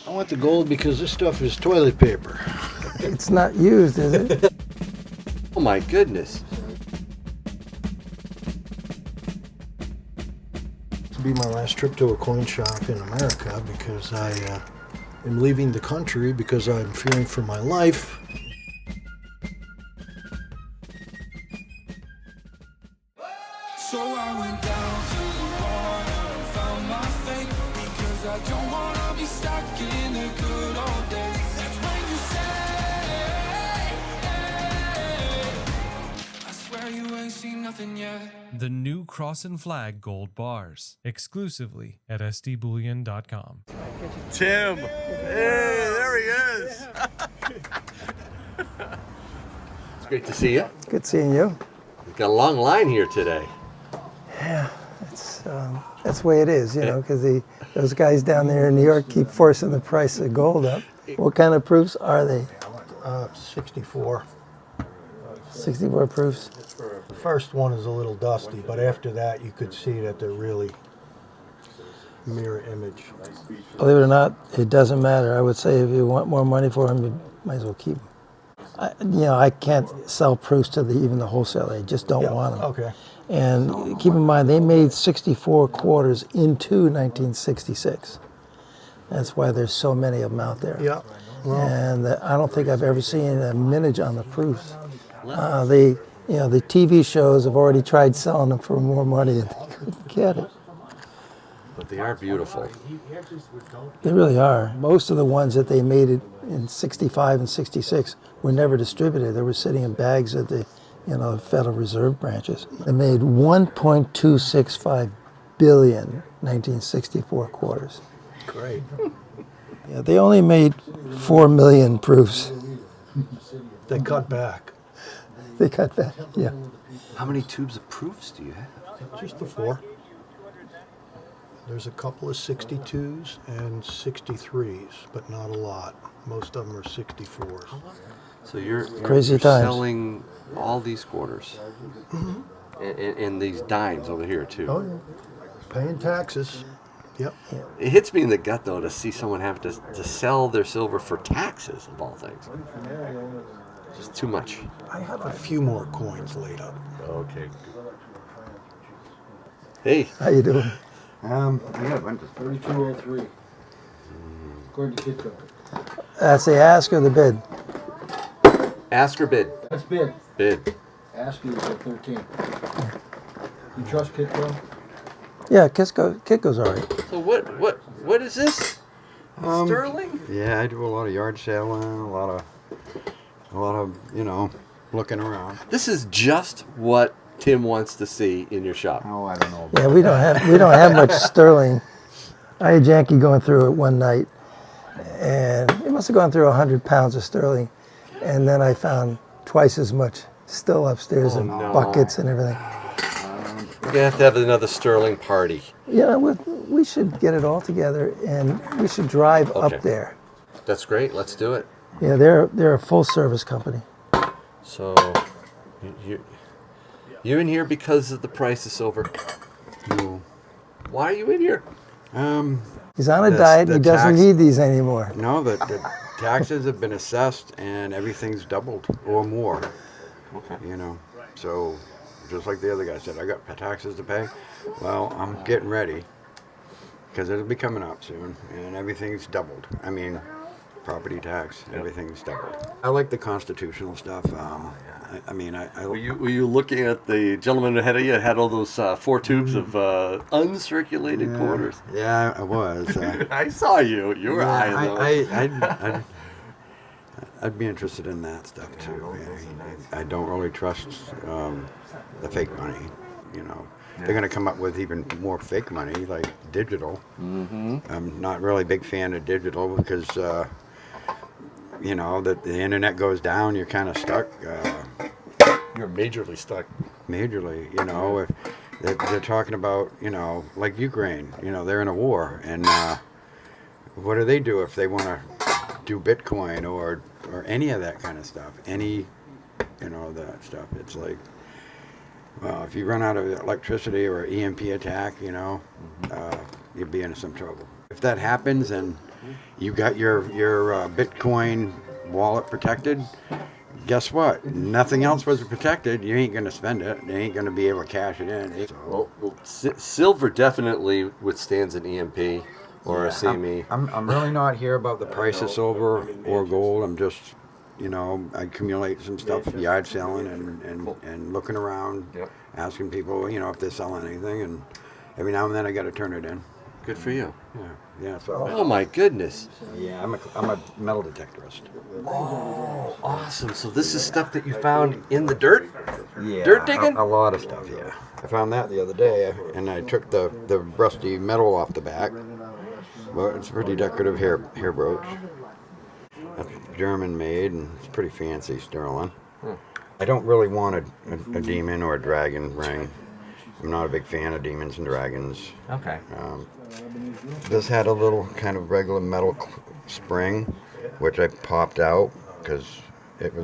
I want the gold because this stuff is toilet paper. It's not used, is it? Oh my goodness. This will be my last trip to a coin shop in America because I am leaving the country because I'm fearing for my life. So I went down to the water and found my fate, because I don't wanna be stuck in the good old days. That's when you say, I swear you ain't seen nothing yet. The new Cross and Flag gold bars, exclusively at sdbullion.com. Tim. Hey, there he is. It's great to see you. Good seeing you. We've got a long line here today. Yeah, that's the way it is, you know, because those guys down there in New York keep forcing the price of gold up. What kind of proofs are they? 64. 64 proofs? The first one is a little dusty, but after that you could see that they're really mirror image. Believe it or not, it doesn't matter. I would say if you want more money for them, you might as well keep them. I can't sell proofs to even the wholesaler. I just don't want them. Okay. And keep in mind, they made 64 quarters into 1966. That's why there's so many of them out there. Yeah. Well, And I don't think I've ever seen a mintage on the proofs. The TV shows have already tried selling them for more money and they couldn't get it. But they are beautiful. They really are. Most of the ones that they made it in 65 and 66 were never distributed. They were sitting in bags at the Federal Reserve branches. They made 1.265 billion 1964 quarters. great. Yeah, they only made 4 million proofs. They cut back. They cut that, yeah. How many tubes of proofs do you have? Just the 4. There's a couple of 62s and 63s, but not a lot. Most of them are 64s. So you're Crazy times. selling all these quarters. And these dimes over here too. Oh, yeah. Paying taxes. Yep. It hits me in the gut though to see someone have to sell their silver for taxes of all things. Just too much. I have a few more coins laid up. Okay. Hey. How you doing? I got a bunch of 3203. According to Kitco. That's the ask or the bid? Ask or bid? That's bid. Bid. Ask you at 13. You trust Kitco? Yeah, Kitco's all right. So what is this? Sterling? Yeah, I do a lot of yard selling, a lot of looking around. This is just what Tim wants to see in your shop. Oh, I don't know. Yeah, we don't have much sterling. I had Yankee going through it one night, and he must have gone through 100 pounds of sterling, and then I found twice as much still upstairs in buckets and everything. We're gonna have to have another sterling party. Yeah, we should get it all together, and we should drive Okay. up there. That's great. Let's do it. Yeah, they're a full service company. So you're in here because of the price of silver. No. Why are you in here? He's on a The- diet. the He doesn't tax- need these anymore. No, the taxes have been assessed and everything's doubled or more. Okay. So just like the other guy said, I got taxes to pay. Well, I'm getting ready because it'll be coming up soon and everything's doubled. I mean, property tax, everything's doubled. I like the constitutional stuff. Were you looking at the gentleman ahead of you that had all those 4 tubes of uncirculated quarters? Yeah, I was. I saw you. You were eyeing those. I'd be interested in that stuff too. I don't really trust the fake money. They're going to come up with even more fake money, like digital. I'm not really a big fan of digital because, the internet goes down, you're kind of stuck. You're majorly stuck. Majorly, if they're talking about, like Ukraine, they're in a war, and what do they do if they want to do Bitcoin or any of that kind of stuff? That stuff. It's like, well, if you run out of electricity or EMP attack, you'd be in some trouble. If that happens, then you got your Bitcoin wallet protected. Guess what? Nothing else was protected. You ain't gonna spend it. You ain't gonna be able to cash it in. Well, silver definitely withstands an EMP or a CME. I'm really not here about the price of silver or gold. I'm just, I accumulate some stuff, yard selling and looking around, asking people, if they're selling anything, and every now and then I got to turn it in. Good for you. Yeah. So. Oh my goodness. Yeah, I'm a metal detectorist. Oh, awesome. So this is stuff that you found in the dirt? Yeah. Dirt digging? A lot of stuff. Yeah. I found that the other day, and I took the rusty metal off the back. Well, it's a pretty decorative hair brooch. That's German made, and it's pretty fancy sterling. I don't really want a demon or a dragon ring. I'm not a big fan of demons and dragons. Okay. This had a little kind of regular metal spring, which I popped out because it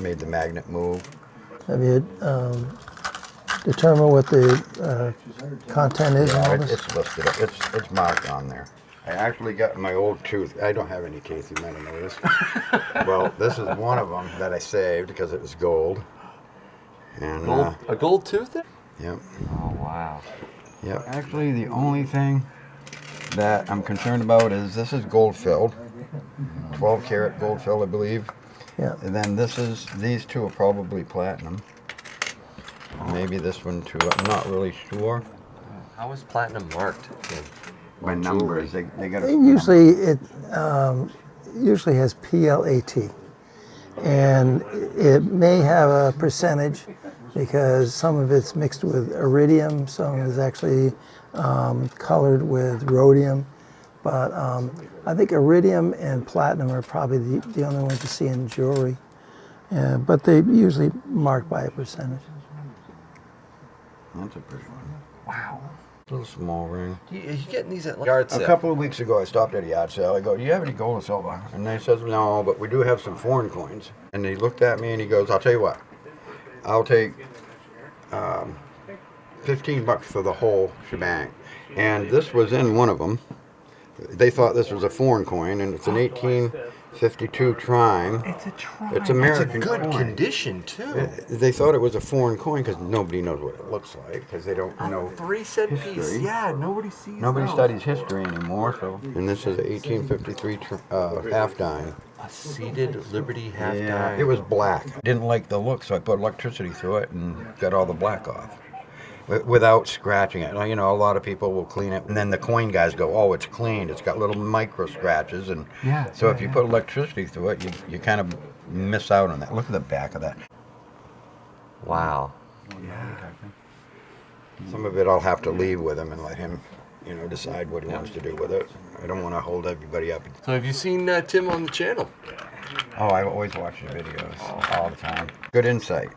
made the magnet move. Have you determined what the content is? Yeah, and all this? it's listed. It's marked on there. I actually got my old tooth. I don't have any teeth, you might have noticed. Well, this is one of them that I saved because it was gold. And A gold tooth? Yep. Oh, wow. Yep. Actually, the only thing that I'm concerned about is this is gold filled, 12 karat gold filled, I believe. Yeah. And then these two are probably platinum. Maybe this one too. I'm not really sure. How is platinum marked? By numbers, they got. Usually it usually has PLAT, and it may have a percentage because some of it's mixed with iridium, some is actually colored with rhodium, but I think iridium and platinum are probably the only ones you see in jewelry, but they usually mark by a percentage. That's a pretty one. Wow. Little small ring. You getting these at yard sale? A couple of weeks ago, I stopped at a yard sale. I go, "Do you have any gold or silver?" And they says, "No, but we do have some foreign coins." And he looked at me and he goes, "I'll tell you what. I'll take $15 for the whole shebang." And this was in one of them. They thought this was a foreign coin, and it's an 1852 trime. It's a trime. It's American It's a good coin. condition, too. They thought it was a foreign coin because nobody knows what it looks like because they don't know. 3-cent piece. history. Yeah, nobody sees Nobody those. studies history anymore. So, and this is an 1853 half dime. A seated Liberty half dime. It was black. I didn't like the look, so I put electricity through it and got all the black off without scratching it. A lot of people will clean it, and then the coin guys go, "Oh, it's cleaned. It's got little micro scratches." And so if you put electricity through it, you kind of miss out on that. Look at the back of that. Wow. Some of it I'll have to leave with him and let him, decide what he wants to do with it. I don't want to hold everybody up. So have you seen Tim on the channel? Oh, I always watch the videos all the time. Good insight.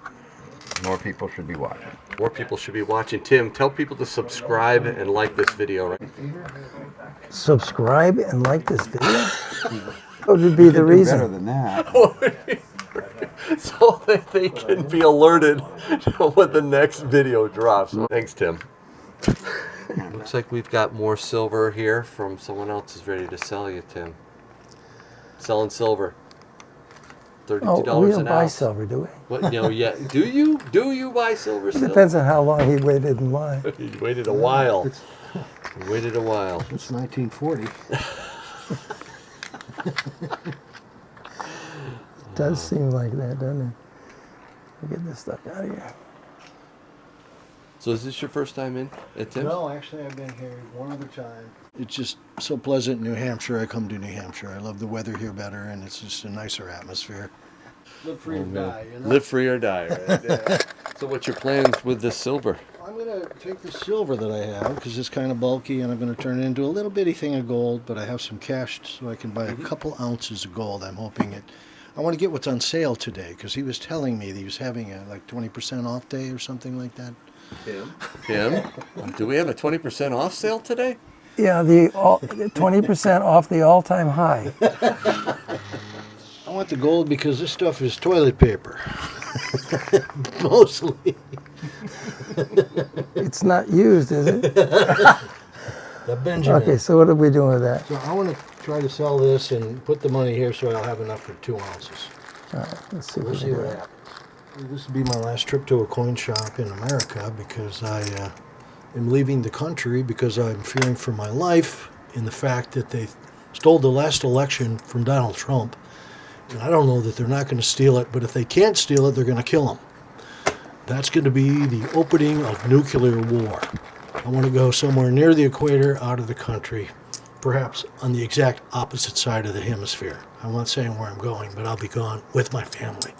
More people should be watching. More people should be watching. Tim, tell people to subscribe and like this video. Right? Subscribe and like this video? What would be the reason? Better than that. So that they can be alerted when the next video drops. Thanks, Tim. Looks like we've got more silver here from someone else who's ready to sell you, Tim. Selling silver. $32 Oh, we don't an buy ounce. silver, do we? What? Yeah. Do you? Do you buy silver It still? depends on how long he waited in line. He waited a while. He waited a while. Since 1940. It does seem like that, doesn't it? We'll get this stuff out of here. So is this your first time in at Tim's? No, actually, I've been here one other time. It's just so pleasant in New Hampshire. I come to New Hampshire. I love the weather here better, and it's just a nicer atmosphere. Live free or die, Live free or die, right? Yeah. So what's your plans with this silver? I'm going to take the silver that I have, because it's kind of bulky, and I'm going to turn it into a little bitty thing of gold, but I have some cash so I can buy a couple ounces of gold. I'm hoping it... I want to get what's on sale today, because he was telling me that he was having a 20% off day or something like that. Tim, do we have a 20% off sale today? Yeah, the 20% off the all-time high. I want the gold because this stuff is toilet paper. Mostly. It's not used, is it? The Benjamin. Okay, so what are we doing with that? So I want to try to sell this and put the money here so I'll have enough for 2 ounces. All right, let's see if We'll we see can do what that. happens. This will be my last trip to a coin shop in America because I am leaving the country because I'm fearing for my life in the fact that they stole the last election from Donald Trump. And I don't know that they're not going to steal it, but if they can't steal it, they're going to kill him. That's going to be the opening of nuclear war. I want to go somewhere near the equator, out of the country, perhaps on the exact opposite side of the hemisphere. I'm not saying where I'm going, but I'll be gone with my family.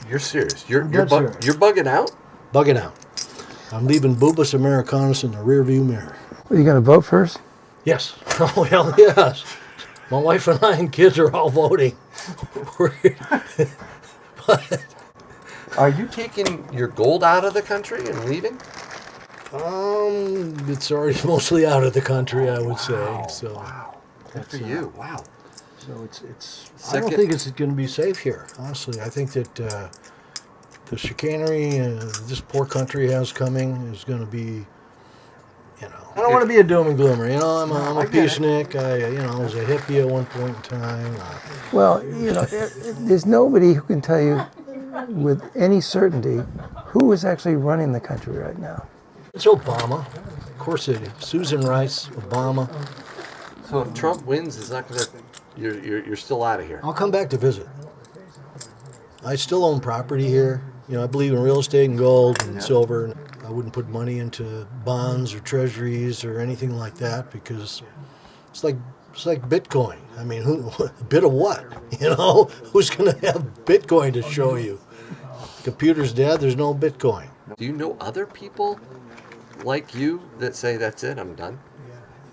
You're serious? You're dead serious. you're bugging out? Bugging out. I'm leaving Bubus Americanus in the rearview mirror. Are you going to vote first? Yes. Oh, hell yes. My wife and I and kids are all voting. Are you taking your gold out of the country and leaving? It's already mostly out of the country, I would say. So, Wow. Good for you. Wow. so it's. I Second- don't think it's going to be safe here. Honestly, I think that the chicanery this poor country has coming is going to be. I don't want to be a doom and gloomer. I'm a peacenik. I was a hippie at one point in time. Well, there's nobody who can tell you with any certainty who is actually running the country right now. It's Obama. Of course it is. Susan Rice, Obama. So if Trump wins, it's not gonna. You're still out of here. I'll come back to visit. I still own property here. I believe in real estate and gold and silver. I wouldn't put money into bonds or treasuries or anything like that because it's like Bitcoin. I mean, a bit of what? Who's going to have Bitcoin to show you? Computer's dead. There's no Bitcoin. Do you know other people like you that say that's it? I'm done.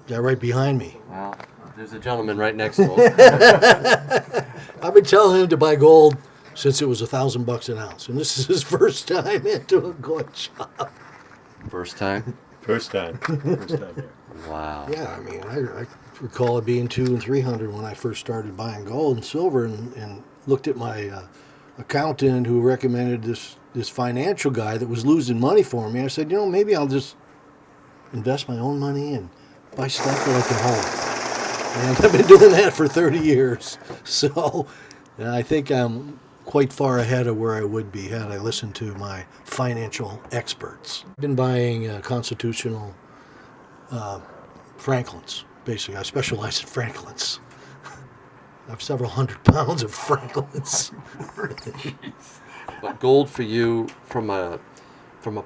Yeah, right behind me. Well, there's a gentleman right next to him. I've been telling him to buy gold since it was $1,000 an ounce, and this is his first time into a gold shop. First time. First time. First time here. Wow. Yeah, I mean, I recall it being $200 and $300 when I first started buying gold and silver, and looked at my accountant who recommended this financial guy that was losing money for me. I said, maybe I'll just invest my own money and buy stuff that I can hold. And I've been doing that for 30 years, so I think I'm quite far ahead of where I would be had I listened to my financial experts. I've been buying constitutional Franklins, basically. I specialize in Franklins. I have several hundred pounds of Franklins. But gold for you, from a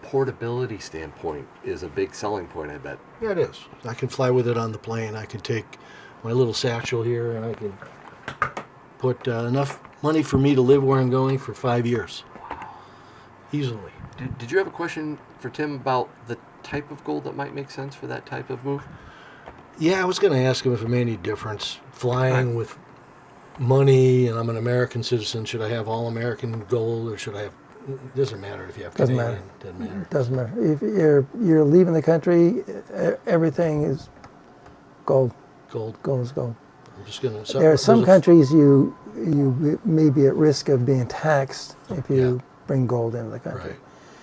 portability standpoint, is a big selling point, I bet. Yeah, it is. I can fly with it on the plane. I can take my little satchel here and I can put enough money for me to live where I'm going for 5 years. Easily. Did you have a question for Tim about the type of gold that might make sense for that type of move? Yeah, I was going to ask him if it made any difference. Flying with money, and I'm an American citizen. Should I have all American gold, or should I have? It doesn't matter if you have Doesn't Canadian. matter. Doesn't matter. Doesn't matter. If you're leaving the country, everything is gold. Gold. Gold is gold. I'm just going to. There are some countries you may be at risk of being taxed if you bring gold into the country. Right.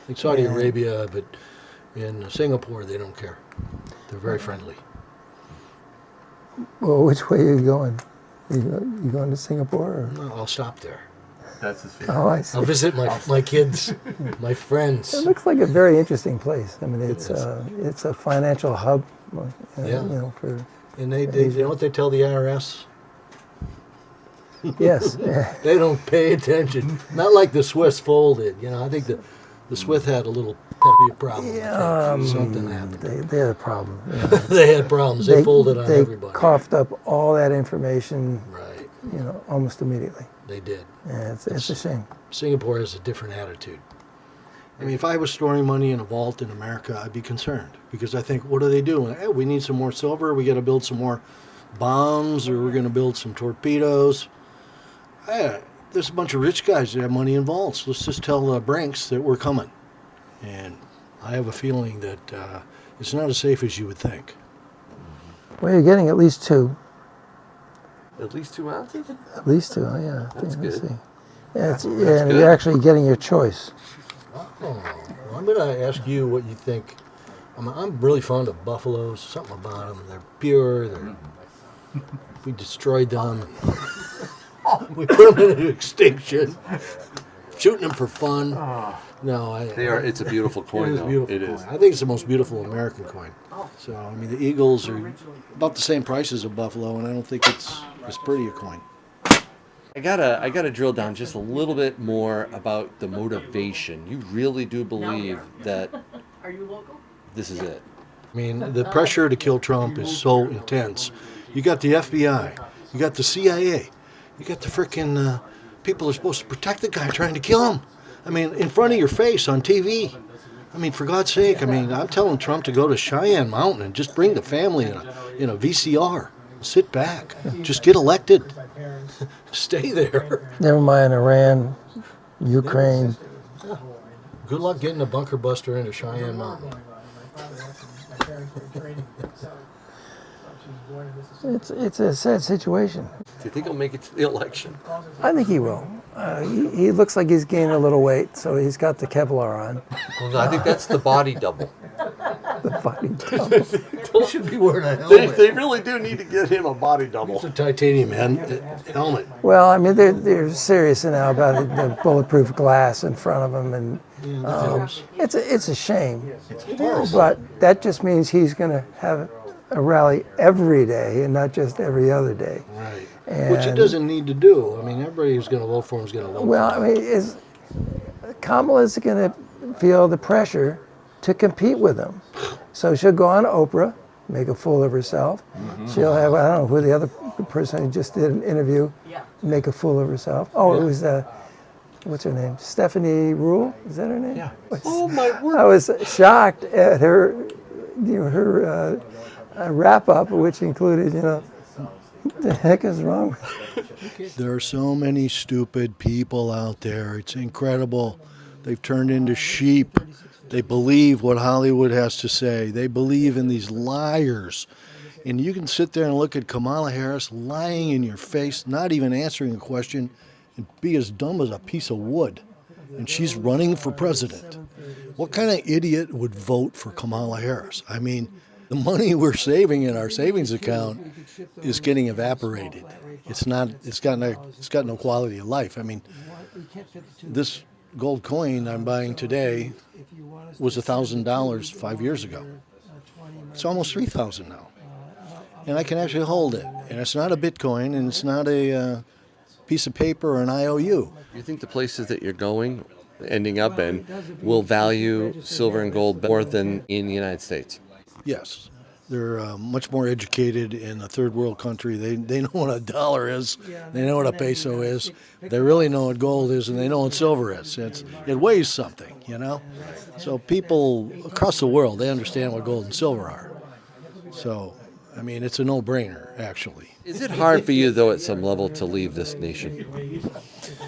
Like Saudi And- Arabia, but in Singapore they don't care. They're very friendly. Well, which way are you going? You going to Singapore? Or? No, I'll stop there. That's his Oh, I see. I'll visit my kids, my friends. It looks like a very interesting place. I mean, it's a financial hub. Yeah. For And they you know what they tell the IRS? yes, They don't pay attention. Not like the Swiss folded. I think the Swiss had a little problem. I think. Something happened. they had a problem. They had problems. They folded on they everybody. coughed up all that information, Right. almost immediately. They did. Yeah, it's a shame. Singapore has a different attitude. I mean, if I was storing money in a vault in America, I'd be concerned because I think, what are they doing? Hey, we need some more silver. We got to build some more bombs, or we're going to build some torpedoes. Hey, there's a bunch of rich guys that have money in vaults. Let's just tell Brinks that we're coming. And I have a feeling that it's not as safe as you would think. Well, you're getting at least two. At least 2 ounces? At least two. Yeah, That's let's good. see. Yeah, and good. you're actually getting your choice. Oh, well, I'm going to ask you what you think. I'm really fond of buffaloes. Something about them. They're pure. They're We destroyed them. We put them into extinction. Shooting them for fun. No, It's a beautiful coin, it is a though. beautiful It coin. is. I think it's the most beautiful American coin. So, I mean, the Eagles are about the same price as a Buffalo, and I don't think it's as pretty a coin. I gotta drill down just a little bit more about the motivation. You really do believe that this is it? I mean, the pressure to kill Trump is so intense. You got the FBI, you got the CIA, you got the frickin' people who are supposed to protect the guy trying to kill him. I mean, in front of your face on TV. I mean, for God's sake, I mean, I'm telling Trump to go to Cheyenne Mountain and just bring the family in a VCR. Sit back. Just get elected. Stay there. Never mind Iran, Ukraine. Good luck getting a bunker buster into Cheyenne Mountain. It's a sad situation. Do you think he'll make it to the election? I think he will. He looks like he's gained a little weight, so he's got the Kevlar on. Well, no, I think that's the body double. The fighting double. He should be wearing a helmet. They really do need to get him a body double. It's a titanium helmet. Well, I mean, they're serious now about the bulletproof glass in front of him, and it's a shame. But that just means he's going to have a rally every day and not just every other day. Right. And, Which it doesn't need to do. I mean, everybody who's going to vote for him is going to vote well, for him. I mean, Kamala's going to feel the pressure to compete with him. So she'll go on Oprah, make a fool of herself. She'll have, I don't know who the other person who just did an interview, make a fool of herself. Oh, it was, what's her name? Stephanie Rule? Is that her name? Yeah. Oh, my word. I was shocked at her, her wrap up, which included, what the heck is wrong with There are so many stupid people out there. It's incredible. They've turned into sheep. They believe what Hollywood has to say. They believe in these liars. And you can sit there and look at Kamala Harris lying in your face, not even answering a question, and be as dumb as a piece of wood. And she's running for president. What kind of idiot would vote for Kamala Harris? I mean, the money we're saving in our savings account is getting evaporated. It's got no quality of life. I mean, this gold coin I'm buying today was $1,000 5 years ago. It's almost $3,000 now. And I can actually hold it. And it's not a Bitcoin, and it's not a piece of paper or an IOU. Do you think the places that you're ending up in, will value silver and gold more than in the United States? Yes. They're much more educated in a third world country. They know what a dollar is. They know what a peso is. They really know what gold is, and they know what silver is. It weighs something, So people across the world, they understand what gold and silver are. So, I mean, it's a no-brainer, actually. Is it hard for you, though, at some level, to leave this nation?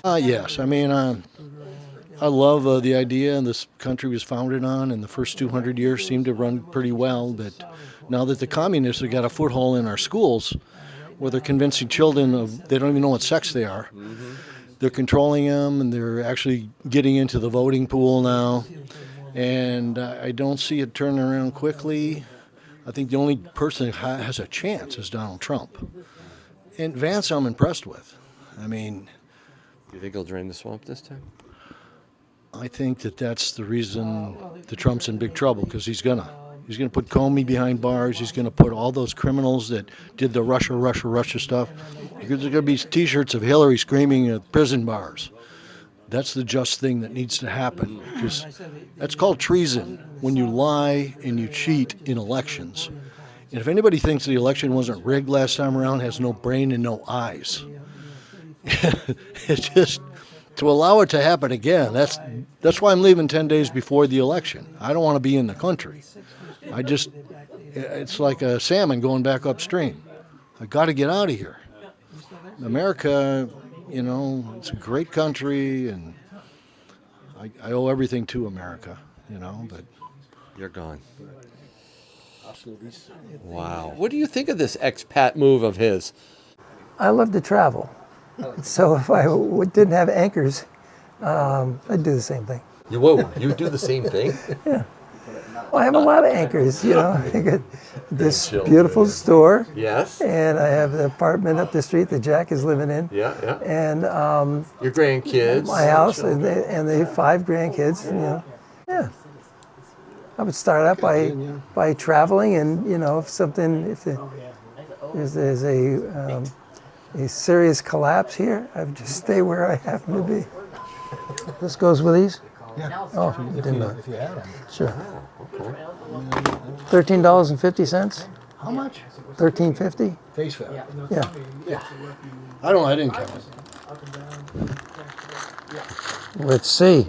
Yes. I mean, I love the idea this country was founded on, and the first 200 years seemed to run pretty well. But now that the communists have got a foothold in our schools, where they're convincing children they don't even know what sex they are, they're controlling them, and they're actually getting into the voting pool now. And I don't see it turning around quickly. I think the only person who has a chance is Donald Trump. And Vance, I'm impressed with. I mean, You think he'll drain the swamp this time? I think that's the reason that Trump's in big trouble, because he's gonna put Comey behind bars. He's gonna put all those criminals that did the Russia stuff. There's gonna be T-shirts of Hillary screaming at prison bars. That's the just thing that needs to happen, because that's called treason when you lie and you cheat in elections. And if anybody thinks the election wasn't rigged last time around, has no brain and no eyes. It's just to allow it to happen again. That's why I'm leaving 10 days before the election. I don't want to be in the country. It's like a salmon going back upstream. I got to get out of here. America, it's a great country, and I owe everything to America, but You're gone. Wow. What do you think of this expat move of his? I love to travel. So if I didn't have anchors, I'd do the same thing. Whoa, you do the same thing? Yeah. Well, I have a lot of anchors, you know. I got this Children. beautiful store, Yes. and I have the apartment up the street that Jack is living in, Yeah, yeah. and Your grandkids. my house, and the 5 grandkids. You know, yeah. I would start out by traveling, and you know, if there's a serious collapse here, I would just stay where I happen to be. This goes with these. Yeah. Oh, didn't know. If you have them. Sure. $13.50. How much? $13.50. Face value. Yeah. Yeah. I didn't count it. Let's see.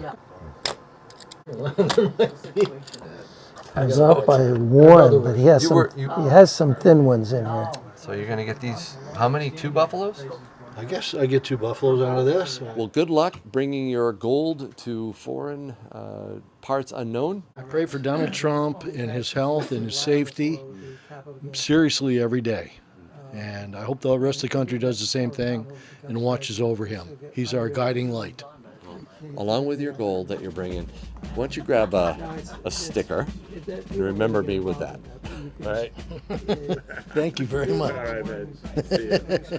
I was off by 1, but he has he has some thin ones in here. So you're gonna get these. How many? 2 buffaloes? I guess I get 2 buffaloes out of this. Well, good luck bringing your gold to foreign parts unknown. I pray for Donald Trump and his health and his safety seriously every day. And I hope the rest of the country does the same thing and watches over him. He's our guiding light. Along with your gold that you're bringing, why don't you grab a sticker and remember me with that? All right. Thank you very much. All right, man. See ya.